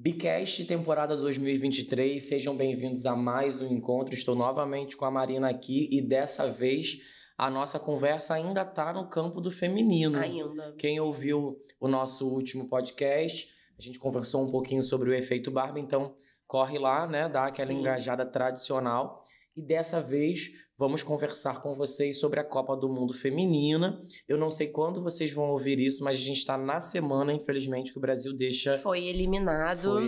Bicast, temporada 2023, sejam bem-vindos a mais um encontro. Estou novamente com a Marina aqui e dessa vez a nossa conversa ainda está no campo do feminino. Ainda. Quem ouviu o nosso último podcast, a gente conversou um pouquinho sobre o efeito Barbie, então corre lá, né, dá aquela engajada tradicional. E dessa vez vamos conversar com vocês sobre a Copa do Mundo Feminina. Eu não sei quando vocês vão ouvir isso, mas a gente está na semana, infelizmente, que o Brasil deixa... Foi eliminado.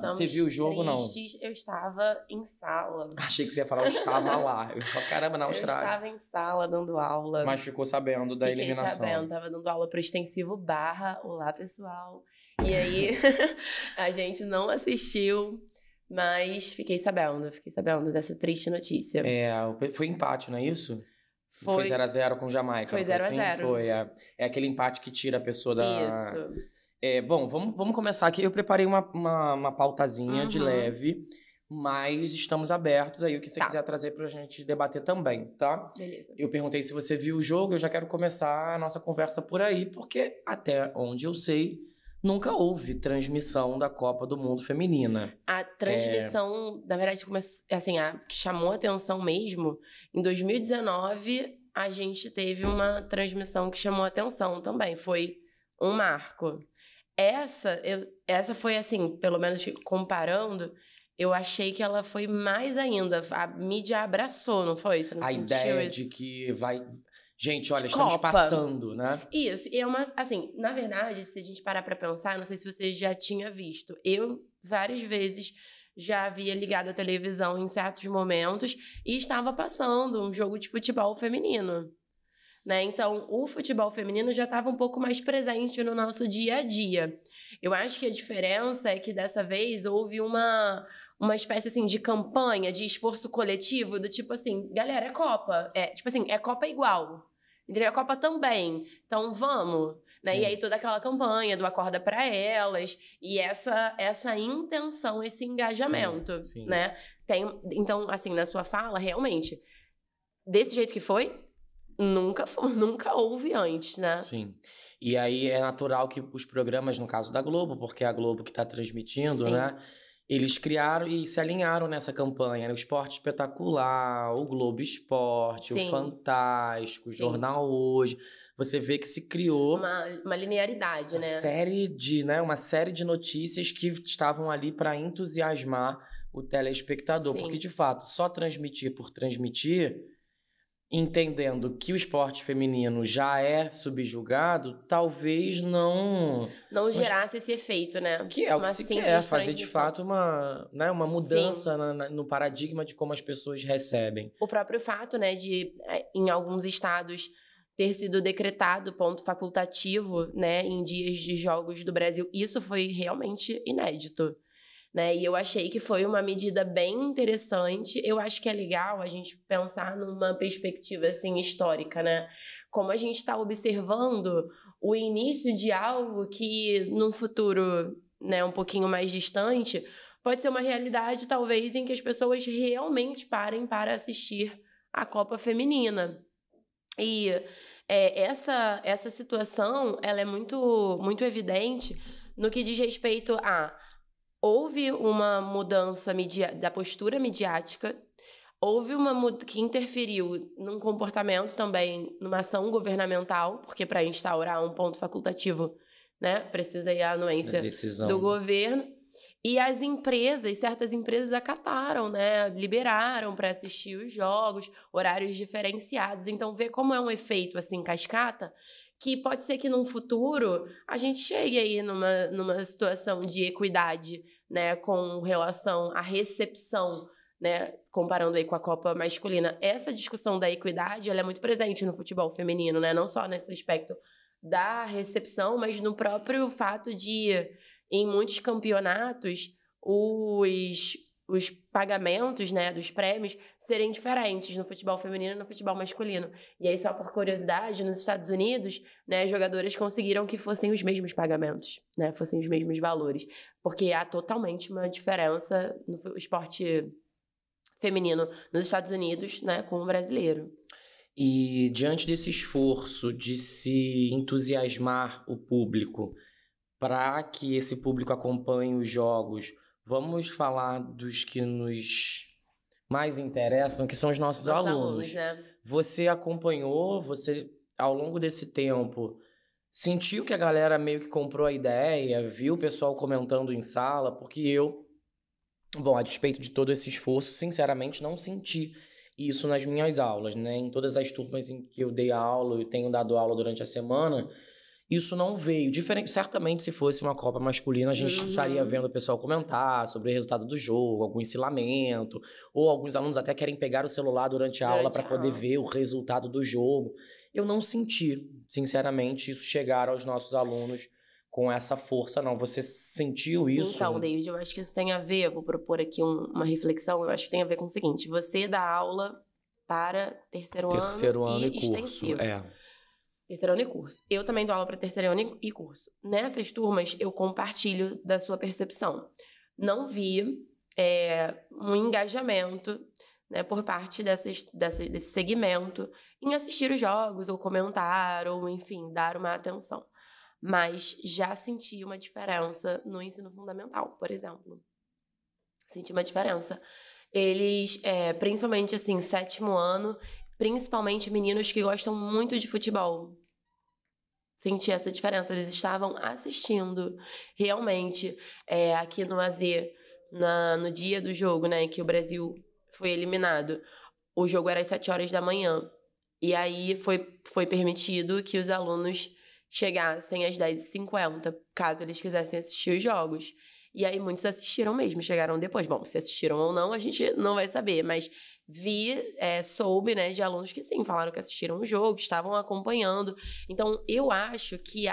Você viu o jogo, tristes. Não? Eu estava em sala. Achei que você ia falar, eu estava lá. Eu falei, caramba, na Austrália. Eu estava em sala dando aula. Mas ficou sabendo da eliminação. Fiquei sabendo, estava dando aula para o extensivo Barra. Olá, pessoal. E aí, a gente não assistiu... Mas fiquei sabendo dessa triste notícia. Foi empate, não é isso? Foi 0x0 com Jamaica. Foi 0x0. Foi, é aquele empate que tira a pessoa da... Isso. Bom, vamos começar aqui. Eu preparei uma pautazinha de leve, mas estamos abertos aí, o que você quiser trazer pra gente debater também, tá? Beleza. Eu perguntei se você viu o jogo, eu já quero começar a nossa conversa por aí, porque até onde eu sei... Nunca houve transmissão da Copa do Mundo Feminina. A transmissão, na verdade, a que chamou a atenção mesmo, em 2019, a gente teve uma transmissão que chamou a atenção também. Foi um marco. Essa foi, assim, pelo menos comparando, eu achei que ela foi mais ainda. A mídia abraçou, não foi? Você não a sentiu ideia isso? de que vai... Gente, olha, estamos passando, né? Isso, e assim, na verdade, se a gente parar pra pensar, não sei se você já tinha visto, eu várias vezes já havia ligado a televisão em certos momentos e estava passando um jogo de futebol feminino, né? Então, o futebol feminino já estava um pouco mais presente no nosso dia a dia. Eu acho que a diferença é que dessa vez houve uma espécie, assim, de campanha, de esforço coletivo, do tipo assim, galera, é Copa. É Copa igual. Entendeu? A Copa também. Então, vamos. Né? E aí, toda aquela campanha do Acorda Pra Elas. E essa intenção, esse engajamento. Sim. Né? Então, assim, na sua fala, realmente, desse jeito que foi, nunca houve antes, né? Sim. E aí, é natural que os programas, no caso da Globo, porque é a Globo que está transmitindo, né? Eles criaram e se alinharam nessa campanha, né? O Esporte Espetacular, o Globo Esporte, o Fantástico, o Jornal Hoje. Você vê que se criou... Uma linearidade, né? Uma série de notícias que estavam ali para entusiasmar o telespectador. Porque, de fato, só transmitir por transmitir... Entendendo que o esporte feminino já é subjugado, talvez não gerasse esse efeito, né? Que é o que se quer, fazer de fato uma mudança no paradigma de como as pessoas recebem. O próprio fato, né, de em alguns estados ter sido decretado ponto facultativo, né, em dias de jogos do Brasil, isso foi realmente inédito. Né? E eu achei que foi uma medida bem interessante. Eu acho que é legal a gente pensar numa perspectiva assim, histórica, né? Como a gente está observando o início de algo que, num futuro, né, um pouquinho mais distante, pode ser uma realidade, talvez, em que as pessoas realmente parem para assistir a Copa Feminina. E essa situação, ela é muito, muito evidente no que diz respeito a... Houve uma mudança da postura midiática, houve que interferiu num comportamento também, numa ação governamental, porque para instaurar um ponto facultativo, né, precisa ir a anuência do governo. E as empresas, certas empresas acataram, né, liberaram para assistir os jogos, horários diferenciados. Então, vê como é um efeito, assim, cascata, que pode ser que num futuro a gente chegue aí numa situação de equidade, né, com relação à recepção, né, comparando aí com a Copa masculina. Essa discussão da equidade, ela é muito presente no futebol feminino, né, não só nesse aspecto da recepção, mas no próprio fato de, em muitos campeonatos, os pagamentos, né, dos prêmios serem diferentes no futebol feminino e no futebol masculino. E aí, só por curiosidade, nos Estados Unidos, né, as jogadoras conseguiram que fossem os mesmos pagamentos, né, fossem os mesmos valores, porque há totalmente uma diferença no esporte feminino nos Estados Unidos, né, com o brasileiro. E diante desse esforço de se entusiasmar o público, para que esse público acompanhe os jogos, vamos falar dos que nos mais interessam, que são os nossos alunos. Né? Você acompanhou, você, ao longo desse tempo, sentiu que a galera meio que comprou a ideia, viu o pessoal comentando em sala? Porque eu, bom, a despeito de todo esse esforço, sinceramente não senti isso nas minhas aulas, né? Em todas as turmas em que eu dei aula, eu tenho dado aula durante a semana, isso não veio. Diferente, certamente, se fosse uma Copa masculina, a gente estaria vendo o pessoal comentar sobre o resultado do jogo, algum ensilamento, ou alguns alunos até querem pegar o celular durante a aula para poder ver o resultado do jogo. Eu não senti, sinceramente, isso chegar aos nossos alunos com essa força, não. Você sentiu isso? Então, David, eu acho que isso tem a ver, eu vou propor aqui uma reflexão, eu acho que tem a ver com o seguinte: você dá aula para terceiro ano e curso, extensivo. Terceiro ano e curso. Eu também dou aula para terceiro ano e curso. Nessas turmas, eu compartilho da sua percepção. Não vi um engajamento, né, por parte desse segmento em assistir os jogos, ou comentar, ou, enfim, dar uma atenção. Mas já senti uma diferença no ensino fundamental, por exemplo. Senti uma diferença. Eles, principalmente, assim, 7º ano, principalmente meninos que gostam muito de futebol. Senti essa diferença. Eles estavam assistindo, realmente, aqui no AZ, no dia do jogo, né, que o Brasil foi eliminado. O jogo era às 7 horas da manhã. E aí foi permitido que os alunos chegassem às 10h50, caso eles quisessem assistir os jogos. E aí muitos assistiram mesmo, chegaram depois. Bom, se assistiram ou não, a gente não vai saber, mas soube, né, de alunos que sim, falaram que assistiram o jogo, estavam acompanhando. Então, eu acho que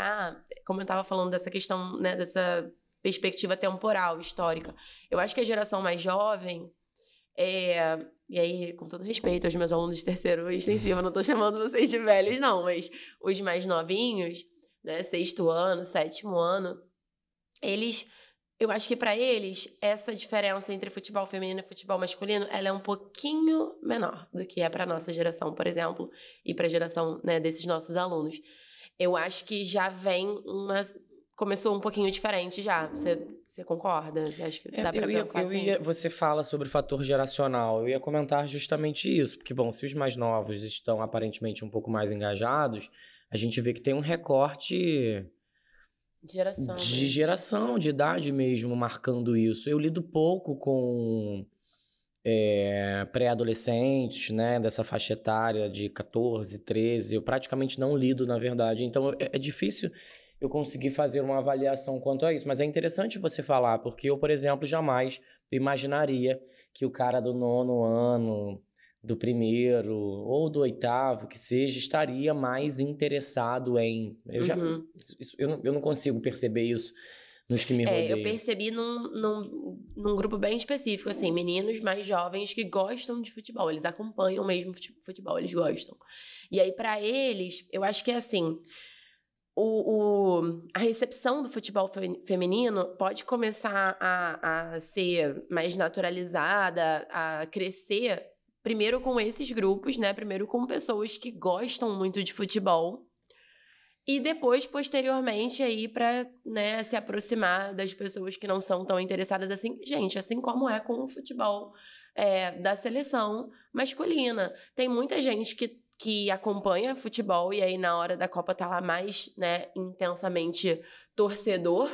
como eu estava falando dessa questão, né, dessa perspectiva temporal, histórica, eu acho que a geração mais jovem, e aí, com todo respeito aos meus alunos de terceiro extensivo, eu não tô chamando vocês de velhos, não, mas os mais novinhos, né, 6º ano, 7º ano, eu acho que para eles, essa diferença entre futebol feminino e futebol masculino, ela é um pouquinho menor do que é para nossa geração, por exemplo, e para a geração, né, desses nossos alunos. Eu acho que já vem começou um pouquinho diferente já. Você concorda? Você acha que dá pra pensar assim? Você fala sobre o fator geracional. Eu ia comentar justamente isso. Porque, bom, se os mais novos estão aparentemente um pouco mais engajados, a gente vê que tem um recorte de geração, de idade mesmo, marcando isso. Eu lido pouco com pré-adolescentes, né, dessa faixa etária de 14, 13. Eu praticamente não lido, na verdade. Então, é difícil eu consegui fazer uma avaliação quanto a isso. Mas é interessante você falar, porque eu, por exemplo, jamais imaginaria que o cara do 9º ano, do 1º ou do 8º, que seja, estaria mais interessado em... Eu não consigo perceber isso nos que me rodeiam. Eu percebi num grupo bem específico, assim, meninos mais jovens que gostam de futebol. Eles acompanham mesmo futebol, eles gostam. E aí, para eles, eu acho que é assim... A recepção do futebol feminino pode começar a ser mais naturalizada, a crescer, primeiro com esses grupos, né? Primeiro com pessoas que gostam muito de futebol. E depois, posteriormente, aí para, né, se aproximar das pessoas que não são tão interessadas assim. Gente, assim como é com o futebol da seleção masculina. Tem muita gente que acompanha futebol e aí na hora da Copa tá lá mais, né, intensamente torcedor,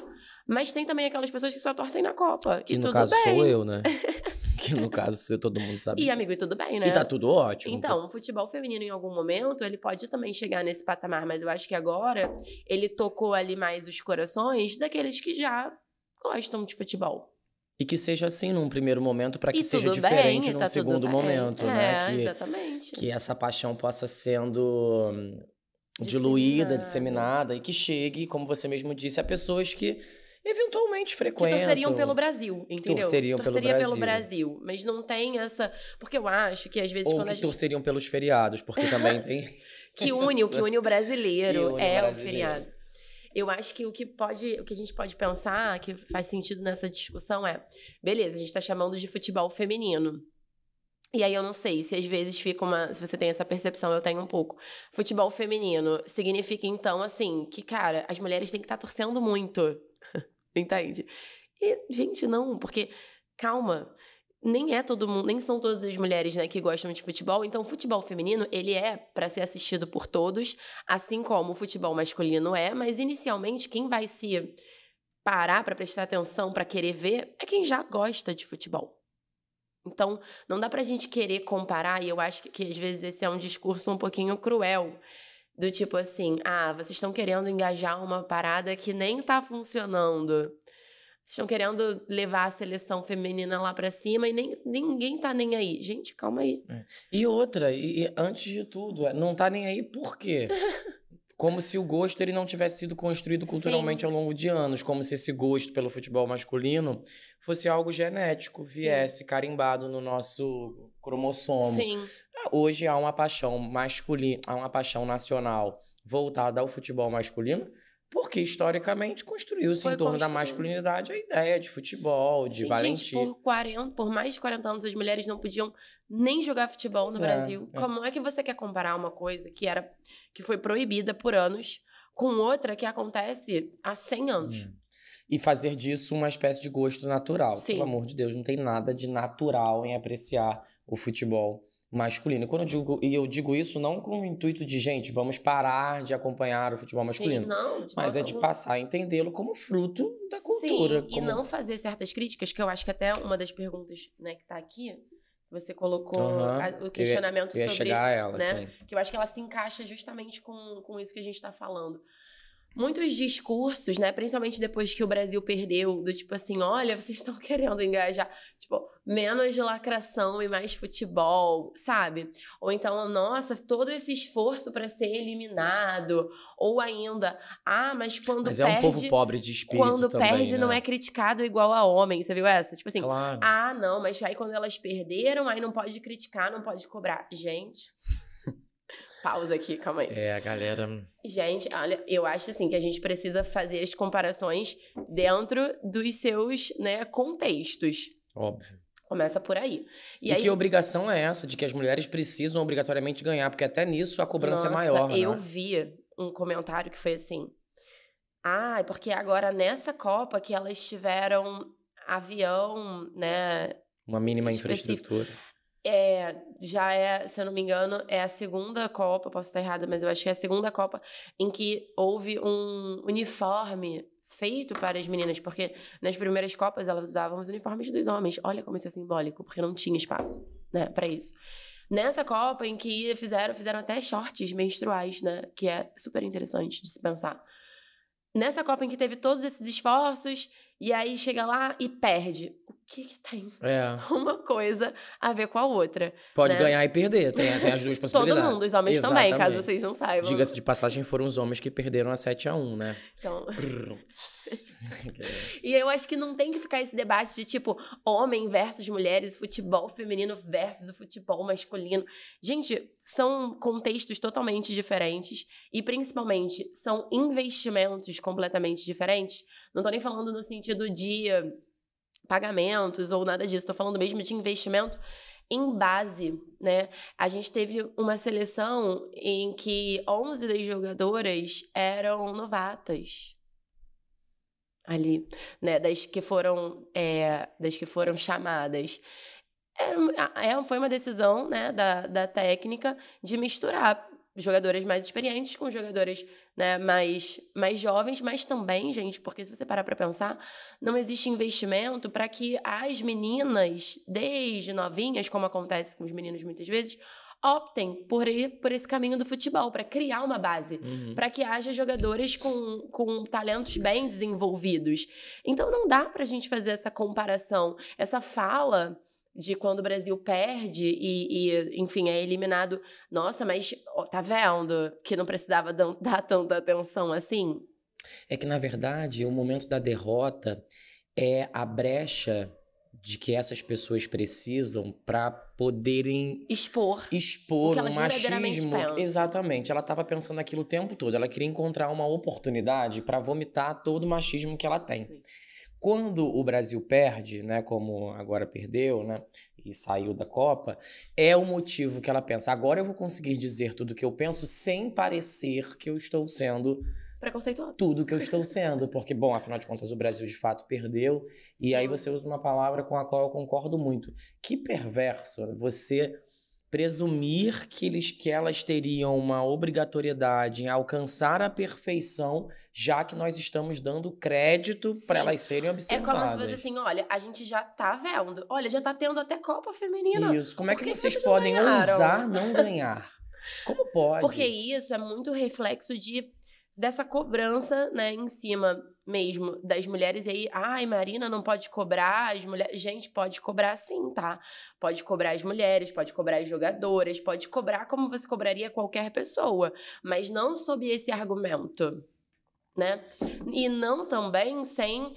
mas tem também aquelas pessoas que só torcem na Copa. Que e no tudo caso bem. sou eu, né? Que no caso todo mundo sabe. E amigo, e tudo bem, né? E tá tudo ótimo. Então, o futebol feminino em algum momento, ele pode também chegar nesse patamar, mas eu acho que agora ele tocou ali mais os corações daqueles que já gostam de futebol. E que seja assim num primeiro momento, para que seja diferente num segundo momento, né? Exatamente. Que essa paixão possa sendo diluída, disseminada, e que chegue, como você mesmo disse, a pessoas que eventualmente frequentam. Que torceriam pelo Brasil, entendeu? Torceria pelo Brasil. Mas não tem essa... Porque eu acho que às vezes Ou que torceriam pelos feriados, porque também tem... que une o brasileiro o feriado. Eu acho que o que a gente pode pensar, que faz sentido nessa discussão beleza, a gente tá chamando de futebol feminino. E aí eu não sei se às vezes fica se você tem essa percepção, eu tenho um pouco. Futebol feminino significa então, assim, que, cara, as mulheres têm que estar torcendo muito. Entende? E, gente, não, porque, calma, nem é todo mundo, nem são todas as mulheres, né, que gostam de futebol. Então, o futebol feminino, ele é para ser assistido por todos, assim como o futebol masculino é, mas inicialmente quem vai se parar para prestar atenção, para querer ver, é quem já gosta de futebol. Então, não dá pra gente querer comparar, e eu acho que às vezes esse é um discurso um pouquinho cruel, do tipo assim, vocês estão querendo engajar uma parada que nem tá funcionando. Vocês estão querendo levar a seleção feminina lá pra cima e ninguém tá nem aí. Gente, calma aí. E outra, e antes de tudo, não tá nem aí por quê? Como se o gosto ele não tivesse sido construído culturalmente Sim. ao longo de anos. Como se esse gosto pelo futebol masculino fosse algo genético, viesse carimbado no nosso cromossomo. Sim. Hoje há uma paixão masculina, há uma paixão nacional voltada ao futebol masculino, porque historicamente construiu-se em torno da masculinidade a ideia de futebol, de valentia. Gente, por mais de 40 anos as mulheres não podiam nem jogar futebol no Brasil. Como é que você quer comparar uma coisa que foi proibida por anos com outra que acontece há 100 anos? E fazer disso uma espécie de gosto natural. Sim. Pelo amor de Deus, não tem nada de natural em apreciar o futebol masculino. Eu digo isso não com o intuito de, gente, vamos parar de acompanhar o futebol masculino. Sim, não, mas é de passar a entendê-lo como fruto da cultura. Sim, e não fazer certas críticas, que eu acho que até uma das perguntas, né, que tá aqui, você colocou o questionamento sobre... Eu ia chegar a ela, né, sim. que eu acho que ela se encaixa justamente com isso que a gente tá falando. Muitos discursos, né, principalmente depois que o Brasil perdeu, do tipo assim, olha, vocês estão querendo engajar, tipo, menos lacração e mais futebol, sabe? Ou então, nossa, todo esse esforço para ser eliminado, ou ainda, mas quando mas perde... Mas é um povo pobre de espírito quando também, perde, né? não é criticado igual a homem, você viu essa? Tipo assim, claro. Não, mas aí quando elas perderam, aí não pode criticar, não pode cobrar. Gente... Pausa aqui, calma aí. A galera... Gente, olha, eu acho assim que a gente precisa fazer as comparações dentro dos seus, né, contextos. Óbvio. Começa por aí. E aí... que obrigação é essa de que as mulheres precisam obrigatoriamente ganhar? Porque até nisso a cobrança é maior, né? Eu vi um comentário que foi assim... porque agora nessa Copa que elas tiveram avião, né... Uma mínima infraestrutura. Já se eu não me engano, é a segunda Copa, posso estar errada, mas eu acho que é a segunda Copa em que houve um uniforme feito para as meninas, porque nas primeiras Copas elas usavam os uniformes dos homens. Olha como isso é simbólico, porque não tinha espaço, né, para isso. Nessa Copa em que fizeram até shorts menstruais, né, que é super interessante de se pensar. Nessa Copa em que teve todos esses esforços, e aí chega lá e perde. O que tem uma coisa a ver com a outra? Pode ganhar e perder, tem as duas possibilidades. Todo mundo, os homens também, caso vocês não saibam. Diga-se de passagem, foram os homens que perderam a 7-1, né? Então... E eu acho que não tem que ficar esse debate de tipo, homem versus mulheres, futebol feminino versus o futebol masculino. Gente, são contextos totalmente diferentes e principalmente são investimentos completamente diferentes. Não tô nem falando no sentido de pagamentos ou nada disso, tô falando mesmo de investimento em base, né? A gente teve uma seleção em que 11 das jogadoras eram novatas. Ali, né, das que foram chamadas. Foi uma decisão, né, da técnica de misturar jogadoras mais experientes com jogadoras, né, mais jovens, mas também, gente, porque se você parar para pensar, não existe investimento para que as meninas, desde novinhas, como acontece com os meninos muitas vezes, optem por ir por esse caminho do futebol, para criar uma base, para que haja jogadores com talentos bem desenvolvidos. Então não dá pra gente fazer essa comparação, essa fala de quando o Brasil perde e enfim, é eliminado. Nossa, mas tá vendo que não precisava dar tanta atenção assim? É que, na verdade, o momento da derrota é a brecha de que essas pessoas precisam para poderem expor o machismo. Exatamente. Ela estava pensando aquilo o tempo todo. Ela queria encontrar uma oportunidade para vomitar todo o machismo que ela tem. Quando o Brasil perde, né, como agora perdeu, né, e saiu da Copa, é o motivo que ela pensa, agora eu vou conseguir dizer tudo o que eu penso sem parecer que eu estou sendo preconceituoso. tudo que eu estou sendo, porque, bom, afinal de contas, o Brasil de fato perdeu, e Sim. aí você usa uma palavra com a qual eu concordo muito. Que perverso você presumir que elas teriam uma obrigatoriedade em alcançar a perfeição, já que nós estamos dando crédito para elas serem observadas. É como se fosse assim, olha, a gente já tá vendo. Olha, já tá tendo até Copa Feminina. Isso, como é que vocês podem ousar não ganhar? Como pode? Porque isso é muito reflexo dessa cobrança, né, em cima mesmo das mulheres. E aí, ai, Marina, não pode cobrar as mulheres. Gente, pode cobrar sim, tá? Pode cobrar as mulheres, pode cobrar as jogadoras, pode cobrar como você cobraria qualquer pessoa, mas não sob esse argumento, né? E não também sem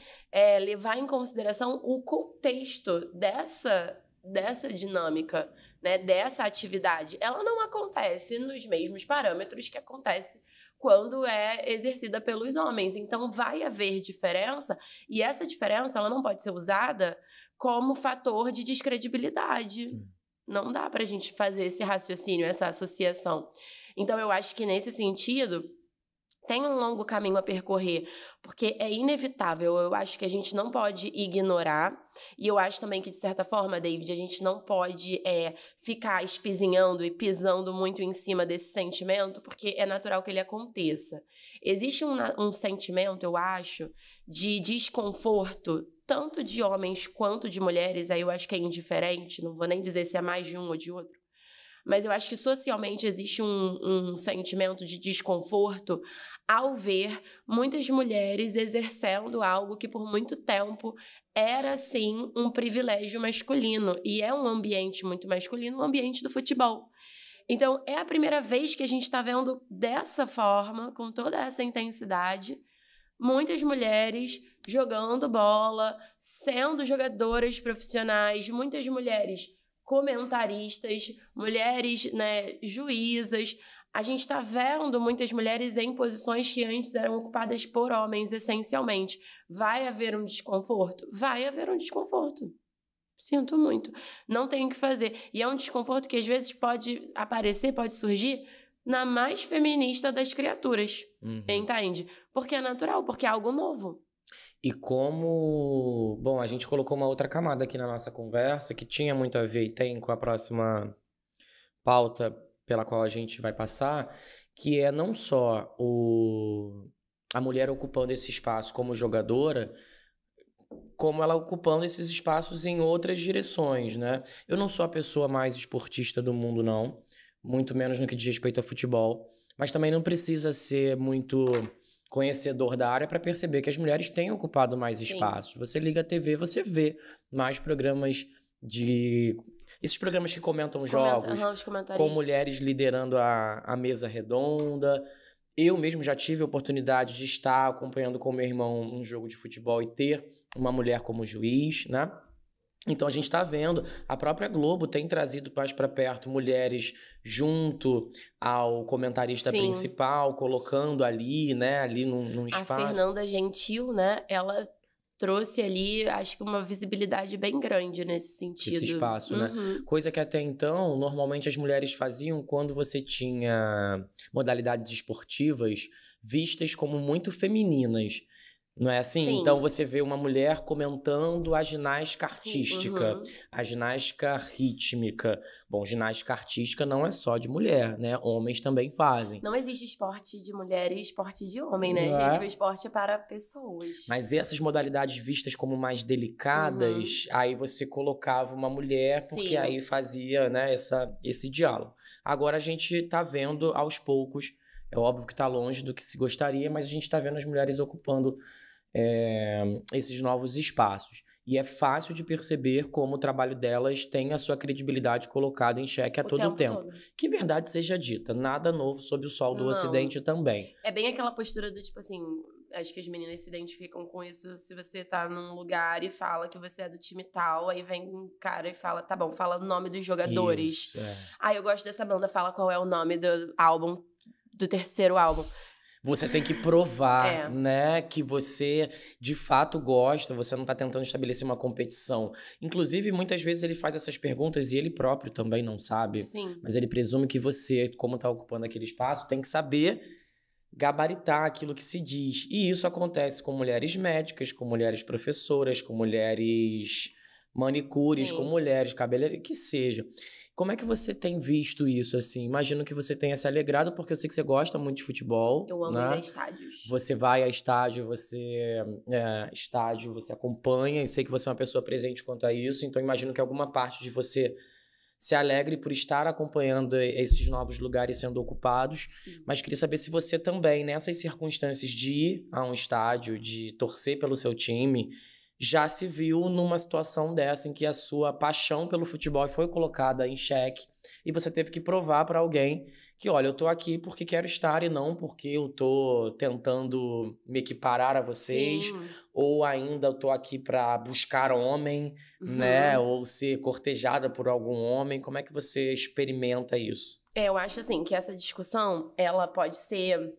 levar em consideração o contexto dessa dinâmica, né, dessa atividade. Ela não acontece nos mesmos parâmetros que acontece quando é exercida pelos homens. Então, vai haver diferença, e essa diferença ela não pode ser usada como fator de descredibilidade. Não dá pra gente fazer esse raciocínio, essa associação. Então, eu acho que, nesse sentido, tem um longo caminho a percorrer, porque é inevitável. Eu acho que a gente não pode ignorar, e eu acho também que, de certa forma, David, a gente não pode ficar espizinhando e pisando muito em cima desse sentimento, porque é natural que ele aconteça. Existe um sentimento, eu acho, de desconforto, tanto de homens quanto de mulheres, aí eu acho que é indiferente, não vou nem dizer se é mais de um ou de outro, mas eu acho que socialmente existe um sentimento de desconforto ao ver muitas mulheres exercendo algo que por muito tempo era, sim, um privilégio masculino. E é um ambiente muito masculino, o ambiente do futebol. Então, é a primeira vez que a gente está vendo dessa forma, com toda essa intensidade, muitas mulheres jogando bola, sendo jogadoras profissionais, muitas mulheres comentaristas, mulheres, né, juízas. A gente está vendo muitas mulheres em posições que antes eram ocupadas por homens, essencialmente. Vai haver um desconforto? Vai haver um desconforto. Sinto muito. Não tenho o que fazer. E é um desconforto que às vezes pode aparecer, pode surgir na mais feminista das criaturas. Entende? Porque é natural, porque é algo novo. E como... Bom, a gente colocou uma outra camada aqui na nossa conversa que tinha muito a ver e tem com a próxima pauta pela qual a gente vai passar, que é não só a mulher ocupando esse espaço como jogadora, como ela ocupando esses espaços em outras direções, né? Eu não sou a pessoa mais esportista do mundo, não. Muito menos no que diz respeito a futebol. Mas também não precisa ser muito conhecedor da área para perceber que as mulheres têm ocupado mais espaço. Você liga a TV, você vê mais programas esses programas que comentam jogos, com mulheres liderando a mesa redonda. Eu mesmo já tive a oportunidade de estar acompanhando com meu irmão um jogo de futebol e ter uma mulher como juiz, né? Então a gente está vendo, a própria Globo tem trazido mais para perto mulheres junto ao comentarista principal, colocando ali, né, ali num espaço. A Fernanda Gentil, né, ela trouxe ali, acho que uma visibilidade bem grande nesse sentido. Esse espaço, né? Coisa que até então, normalmente as mulheres faziam quando você tinha modalidades esportivas vistas como muito femininas. Não é assim? Sim. Então você vê uma mulher comentando a ginástica artística, a ginástica rítmica. Bom, ginástica artística não é só de mulher, né? Homens também fazem. Não existe esporte de mulher e esporte de homem, né, gente? O esporte é para pessoas. Mas essas modalidades vistas como mais delicadas, aí você colocava uma mulher, porque aí fazia, né, esse diálogo. Agora a gente tá vendo aos poucos, é óbvio que tá longe do que se gostaria, mas a gente tá vendo as mulheres ocupando esses novos espaços. E é fácil de perceber como o trabalho delas tem a sua credibilidade colocada em xeque a todo tempo. Que verdade seja dita, nada novo sob o sol do Ocidente também. É bem aquela postura do tipo assim, acho que as meninas se identificam com isso, se você tá num lugar e fala que você é do time tal, aí vem um cara e fala, tá bom, fala o nome dos jogadores. Isso, eu gosto dessa banda, fala qual é o nome do álbum, do terceiro álbum. Você tem que provar, É. né, que você de fato gosta, você não tá tentando estabelecer uma competição. Inclusive, muitas vezes ele faz essas perguntas e ele próprio também não sabe. Sim. Mas ele presume que você, como tá ocupando aquele espaço, tem que saber gabaritar aquilo que se diz. E isso acontece com mulheres médicas, com mulheres professoras, com mulheres manicures, com Sim. mulheres cabeleireiras, que seja. Como é que você tem visto isso, assim? Imagino que você tenha se alegrado, porque eu sei que você gosta muito de futebol, Eu amo ir né? a estádios. Você vai a estádio, você acompanha, e sei que você é uma pessoa presente quanto a isso, então imagino que alguma parte de você se alegre por estar acompanhando esses novos lugares sendo ocupados, Sim. mas queria saber se você também, nessas circunstâncias de ir a um estádio, de torcer pelo seu time, já se viu numa situação dessa em que a sua paixão pelo futebol foi colocada em xeque e você teve que provar para alguém que, olha, eu tô aqui porque quero estar e não porque eu tô tentando me equiparar a vocês, Sim. ou ainda eu tô aqui para buscar homem, né, ou ser cortejada por algum homem. Como é que você experimenta isso? Eu acho assim que essa discussão ela pode ser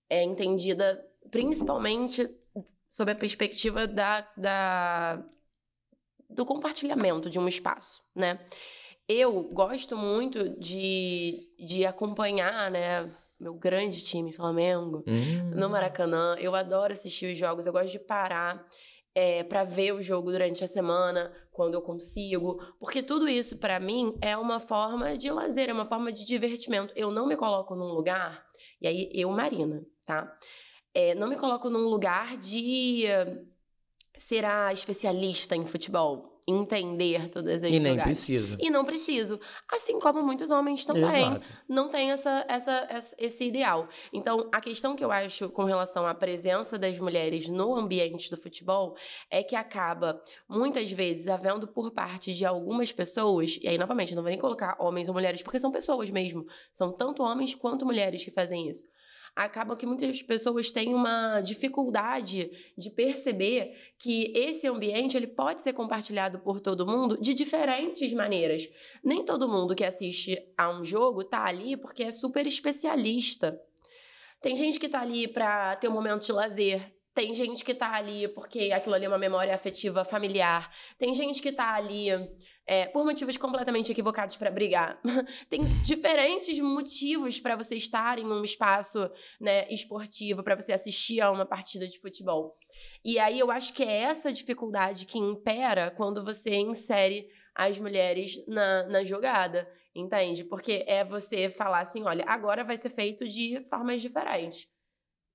entendida principalmente sob a perspectiva do compartilhamento de um espaço, né? Eu gosto muito de acompanhar, né, meu grande time, Flamengo, no Maracanã. Eu adoro assistir os jogos, eu gosto de parar para ver o jogo durante a semana, quando eu consigo, porque tudo isso, para mim, é uma forma de lazer, é uma forma de divertimento. Eu não me coloco num lugar, e aí eu, Marina, tá? Não me coloco num lugar de ser a especialista em futebol, entender todas as E nem jogadas. precisa. E não preciso. Assim como muitos homens também. Exato. Não tem esse ideal. Então, a questão que eu acho com relação à presença das mulheres no ambiente do futebol é que acaba, muitas vezes, havendo por parte de algumas pessoas, e aí, novamente, não vou nem colocar homens ou mulheres, porque são pessoas mesmo. São tanto homens quanto mulheres que fazem isso. Acaba que muitas pessoas têm uma dificuldade de perceber que esse ambiente ele pode ser compartilhado por todo mundo de diferentes maneiras. Nem todo mundo que assiste a um jogo tá ali porque é super especialista. Tem gente que tá ali para ter um momento de lazer. Tem gente que tá ali porque aquilo ali é uma memória afetiva familiar. Tem gente que tá ali por motivos completamente equivocados para brigar. Tem diferentes motivos para você estar em um espaço, né, esportivo, para você assistir a uma partida de futebol. E aí eu acho que é essa dificuldade que impera quando você insere as mulheres na jogada, entende? Porque é você falar assim, olha, agora vai ser feito de formas diferentes.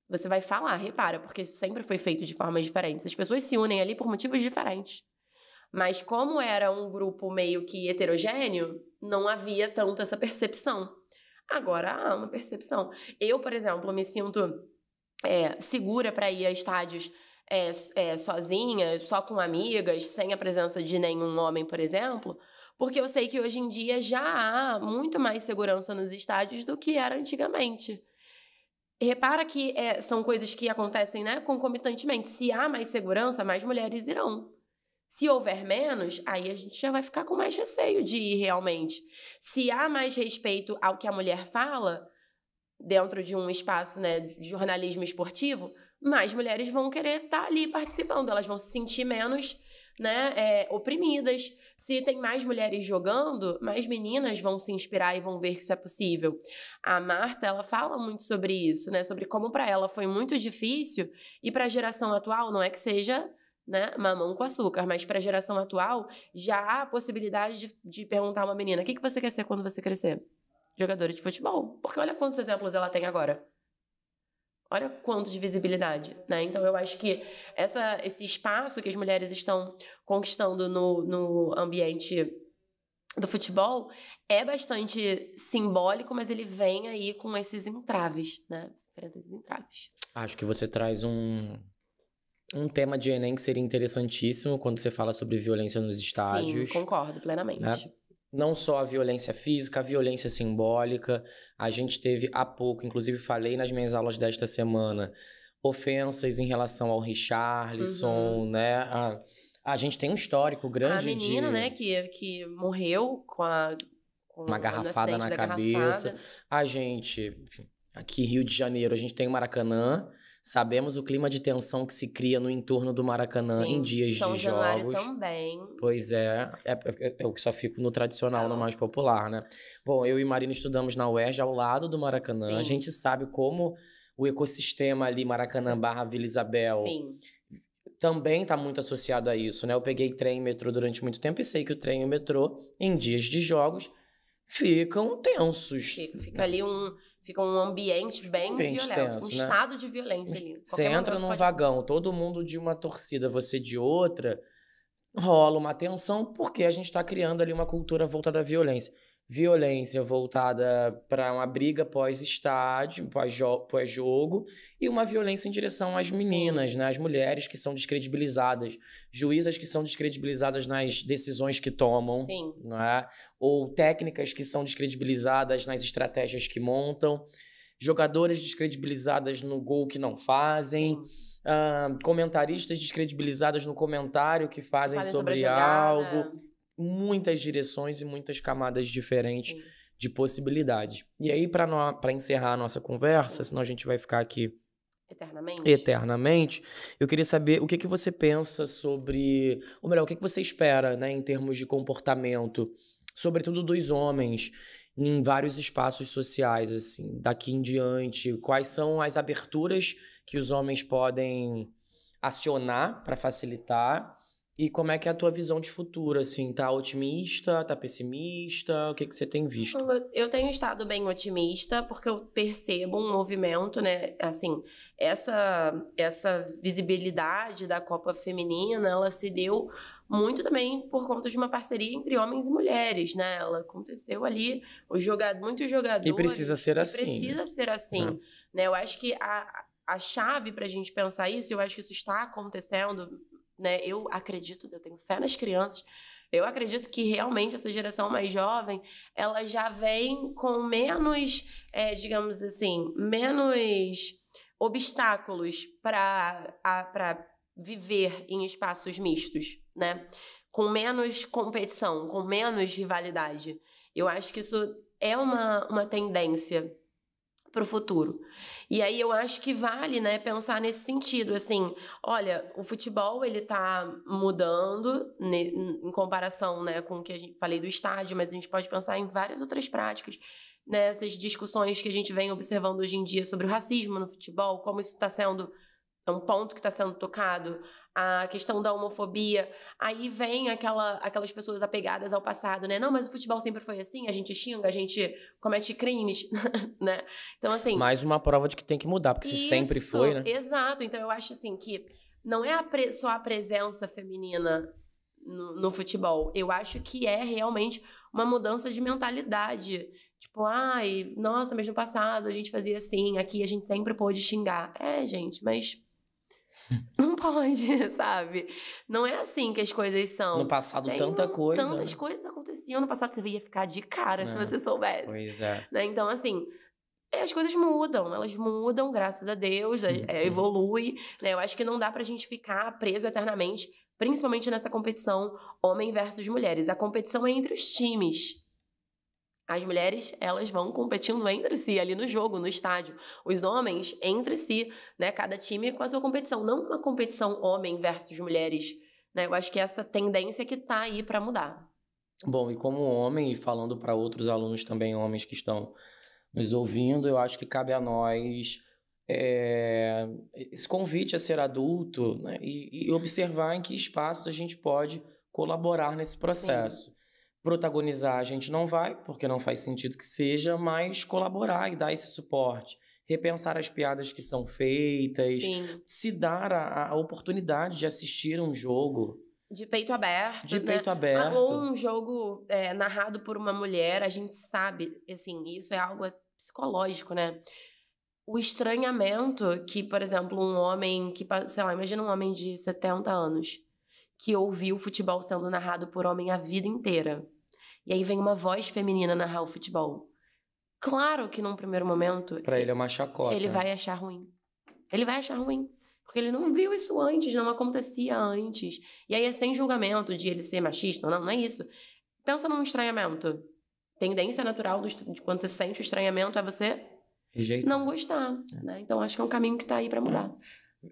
Você vai falar, repara, porque isso sempre foi feito de formas diferentes. As pessoas se unem ali por motivos diferentes. Mas como era um grupo meio que heterogêneo, não havia tanto essa percepção. Agora há uma percepção. Eu, por exemplo, me sinto segura para ir a estádios sozinha, só com amigas, sem a presença de nenhum homem, por exemplo, porque eu sei que hoje em dia já há muito mais segurança nos estádios do que era antigamente. Repara que são coisas que acontecem, né, concomitantemente. Se há mais segurança, mais mulheres irão. Se houver menos, aí a gente já vai ficar com mais receio de ir realmente. Se há mais respeito ao que a mulher fala, dentro de um espaço, né, de jornalismo esportivo, mais mulheres vão querer estar ali participando. Elas vão se sentir menos, né, oprimidas. Se tem mais mulheres jogando, mais meninas vão se inspirar e vão ver que isso é possível. A Marta, ela fala muito sobre isso, né, sobre como para ela foi muito difícil e para a geração atual não é que seja, né, mamão com açúcar, mas para a geração atual já há a possibilidade de perguntar a uma menina: o que você quer ser quando você crescer? Jogadora de futebol. Porque olha quantos exemplos ela tem agora. Olha quanto de visibilidade, né? Então eu acho que esse espaço que as mulheres estão conquistando no ambiente do futebol é bastante simbólico, mas ele vem aí com esses entraves, né? Você enfrenta esses entraves. Acho que você traz um tema de Enem que seria interessantíssimo quando você fala sobre violência nos estádios. Sim, concordo plenamente. Né? Não só a violência física, a violência simbólica. A gente teve há pouco, inclusive falei nas minhas aulas desta semana, ofensas em relação ao Richarlison, né? A gente tem um histórico grande de... A menina, né, que morreu com uma garrafada na cabeça. A gente... Enfim, Aqui Rio de Janeiro, a gente tem o Maracanã. Sabemos o clima de tensão que se cria no entorno do Maracanã Sim, em dias de São Januário jogos. também. Pois é o que só fico no tradicional, no mais popular, né? Bom, eu e Marina estudamos na UERJ, ao lado do Maracanã. Sim. A gente sabe como o ecossistema ali, Maracanã / Vila Isabel, Sim. também está muito associado a isso, né? Eu peguei trem e metrô durante muito tempo e sei que o trem e o metrô, em dias de jogos, ficam tensos. Fica ali Fica um ambiente bem violento. Tenso, um né? estado de violência ali. Você entra num vagão, todo mundo de uma torcida, você de outra, rola uma tensão porque a gente está criando ali uma cultura voltada à violência. Violência voltada para uma briga pós-estádio, pós-jogo, e uma violência em direção às meninas, né? Às mulheres que são descredibilizadas, juízas que são descredibilizadas nas decisões que tomam, né? Ou técnicas que são descredibilizadas nas estratégias que montam, jogadoras descredibilizadas no gol que não fazem, comentaristas descredibilizadas no comentário que fazem sobre algo. Muitas direções e muitas camadas diferentes de possibilidades. E aí, para encerrar a nossa conversa, senão a gente vai ficar aqui eternamente, eu queria saber o que você pensa sobre... Ou melhor, o que você espera, né, em termos de comportamento, sobretudo dos homens, em vários espaços sociais, assim, daqui em diante. Quais são as aberturas que os homens podem acionar para facilitar? E como é que é a tua visão de futuro, assim? Tá otimista, tá pessimista? O que você tem visto? Eu tenho estado bem otimista, porque eu percebo um movimento, né? Assim, essa visibilidade da Copa Feminina, ela se deu muito também por conta de uma parceria entre homens e mulheres, né? Ela aconteceu ali, muitos jogadores... E precisa ser assim. Precisa ser assim, né? Eu acho que a chave pra gente pensar isso, eu acho que isso está acontecendo... Né? Eu tenho fé nas crianças, eu acredito que realmente essa geração mais jovem, ela já vem com menos, digamos assim, menos obstáculos para viver em espaços mistos, né? Com menos competição, com menos rivalidade. Eu acho que isso é uma tendência para o futuro. E aí eu acho que vale, né, pensar nesse sentido, assim, olha, o futebol, ele tá mudando em comparação, né, com o que a gente falei do estádio, mas a gente pode pensar em várias outras práticas, né, essas discussões que a gente vem observando hoje em dia sobre o racismo no futebol, como isso está sendo um ponto que está sendo tocado, a questão da homofobia, aí vem aquelas pessoas apegadas ao passado, né? Não, mas o futebol sempre foi assim, a gente xinga, a gente comete crimes, né? Então, assim... Mais uma prova de que tem que mudar, porque se sempre foi, né? Exato, então eu acho, assim, que não é só a presença feminina no futebol, eu acho que é realmente uma mudança de mentalidade. Tipo, ai, nossa, mas no passado a gente fazia assim, aqui a gente sempre pôde xingar. Gente, mas... Não pode, sabe? Não é assim que as coisas são. No passado, tantas coisas aconteciam. No passado, você ia ficar de cara se você soubesse. Pois é. Né? Então, assim, as coisas mudam. Elas mudam, graças a Deus. Evolui. Né? Eu acho que não dá pra gente ficar preso eternamente, principalmente nessa competição homem versus mulheres. A competição é entre os times. As mulheres, elas vão competindo entre si, ali no jogo, no estádio. Os homens, entre si, né? Cada time com a sua competição. Não uma competição homem versus mulheres, né? Eu acho que essa tendência que tá aí para mudar. Bom, e como homem, e falando para outros alunos também, homens que estão nos ouvindo, eu acho que cabe a nós esse convite a ser adulto, né? E observar em que espaços a gente pode colaborar nesse processo. Sim. Protagonizar a gente não vai, porque não faz sentido que seja, mas colaborar e dar esse suporte. Repensar as piadas que são feitas. Sim. Se dar a oportunidade de assistir um jogo. De peito aberto, de peito aberto. Ou um jogo narrado por uma mulher, a gente sabe, assim, isso é algo psicológico, né? O estranhamento que, por exemplo, um homem que, sei lá, imagina um homem de 70 anos que ouviu o futebol sendo narrado por homem a vida inteira. E aí vem uma voz feminina narrar o futebol. Claro que num primeiro momento... Pra ele é uma chacota. Ele vai achar ruim. Ele vai achar ruim. Porque ele não viu isso antes, não acontecia antes. E aí é sem julgamento de ele ser machista, não é isso. Pensa num estranhamento. Tendência natural de quando você sente o estranhamento é você... Rejeitar. não gostar, né? Então acho que é um caminho que tá aí pra mudar.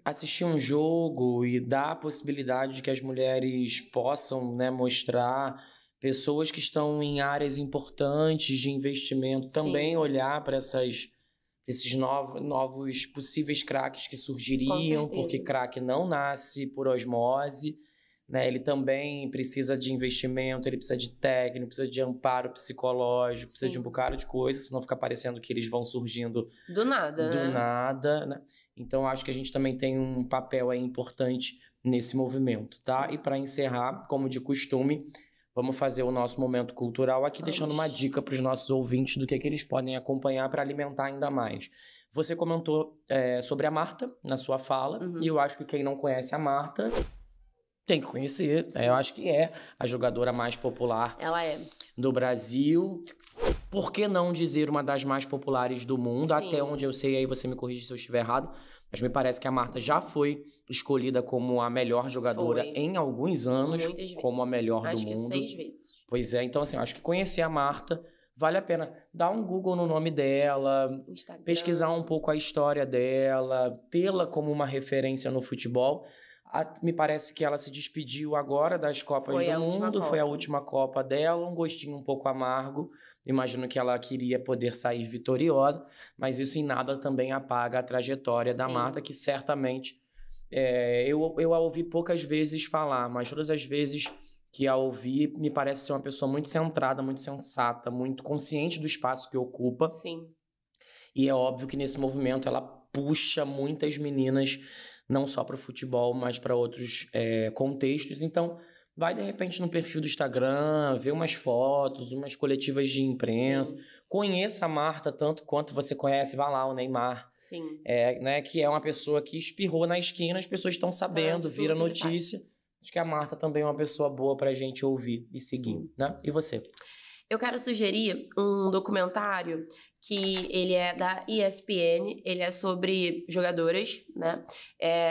Assistir um jogo e dar a possibilidade de que as mulheres possam, né, mostrar pessoas que estão em áreas importantes de investimento, também Sim. olhar para esses novos possíveis craques que surgiriam, Com certeza. porque craque não nasce por osmose, né? Ele também precisa de investimento, ele precisa de técnico, precisa de amparo psicológico, precisa de um Sim. bocado de coisa, senão fica parecendo que eles vão surgindo Do nada, do né? nada, né? Então acho que a gente também tem um papel aí importante nesse movimento, tá? Sim. E para encerrar, como de costume, vamos fazer o nosso momento cultural aqui, deixando uma dica para os nossos ouvintes do que eles podem acompanhar para alimentar ainda mais. Você comentou sobre a Marta na sua fala, e eu acho que quem não conhece a Marta tem que conhecer. Eu acho que é a jogadora mais popular Ela é. do Brasil. Por que não dizer uma das mais populares do mundo? Sim. Até onde eu sei, aí você me corrige se eu estiver errado. Mas me parece que a Marta já foi escolhida como a melhor jogadora em alguns anos. Muitas vezes. Como a melhor Acho do que mundo. 6 vezes. Pois é, então assim, eu acho que conhecer a Marta vale a pena. Dar um Google no nome dela, Instagram. pesquisar um pouco a história dela, tê-la como uma referência no futebol. Me parece que ela se despediu agora das Copas do Mundo, foi a última Copa dela, um gostinho um pouco amargo. Imagino que ela queria poder sair vitoriosa, mas isso em nada também apaga a trajetória da Marta, que certamente eu a ouvi poucas vezes falar, mas todas as vezes que a ouvi, me parece ser uma pessoa muito centrada, muito sensata, muito consciente do espaço que ocupa. Sim. E é óbvio que nesse movimento ela puxa muitas meninas, não só para o futebol, mas para outros contextos. Então, vai de repente no perfil do Instagram, ver umas fotos, umas coletivas de imprensa. Sim. Conheça a Marta tanto quanto você conhece, vá lá, o Neymar. Sim. Né, que é uma pessoa que espirrou na esquina, as pessoas estão sabendo, vira notícia. Acho que a Marta também é uma pessoa boa pra gente ouvir e seguir, né? E você? Eu quero sugerir um documentário que ele é da ESPN, ele é sobre jogadoras, né?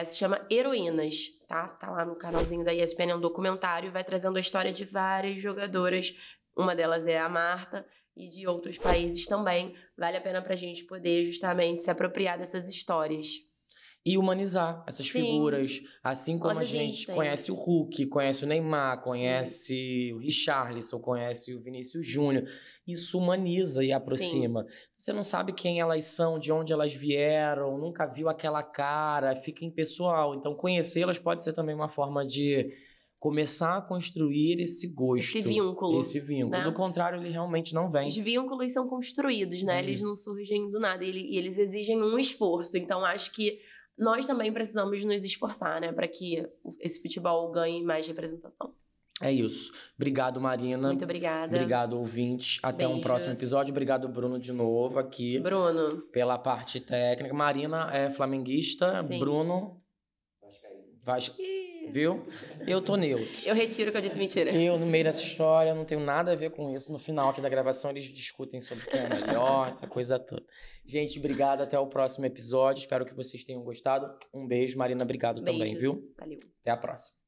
Se chama Heroínas, tá? Tá lá no canalzinho da ESPN, é um documentário, vai trazendo a história de várias jogadoras, uma delas é a Marta, e de outros países também. Vale a pena pra gente poder justamente se apropriar dessas histórias. E humanizar essas figuras. Assim como a gente conhece o Hulk, conhece o Neymar, conhece o Richarlison, conhece o Vinícius Júnior. Isso humaniza e aproxima. Sim. Você não sabe quem elas são, de onde elas vieram, nunca viu aquela cara, fica impessoal. Então, conhecê-las pode ser também uma forma de começar a construir esse gosto. Esse vínculo. Né? Do contrário, ele realmente não vem. Os vínculos são construídos, né? Eles não surgem do nada. E eles exigem um esforço. Então, acho que nós também precisamos nos esforçar, né? Para que esse futebol ganhe mais representação. É isso. Obrigado, Marina. Muito obrigada. Obrigado, ouvintes. Até um próximo episódio. Obrigado, Bruno, de novo aqui. Bruno. Pela parte técnica. Marina é flamenguista. Sim. Bruno... Viu? Eu tô neutro. Eu retiro que eu disse mentira. Eu, no meio dessa história, não tenho nada a ver com isso. No final aqui da gravação, eles discutem sobre quem é melhor, essa coisa toda. Gente, obrigado. Até o próximo episódio. Espero que vocês tenham gostado. Um beijo. Marina, obrigado também, viu? Valeu. Até a próxima.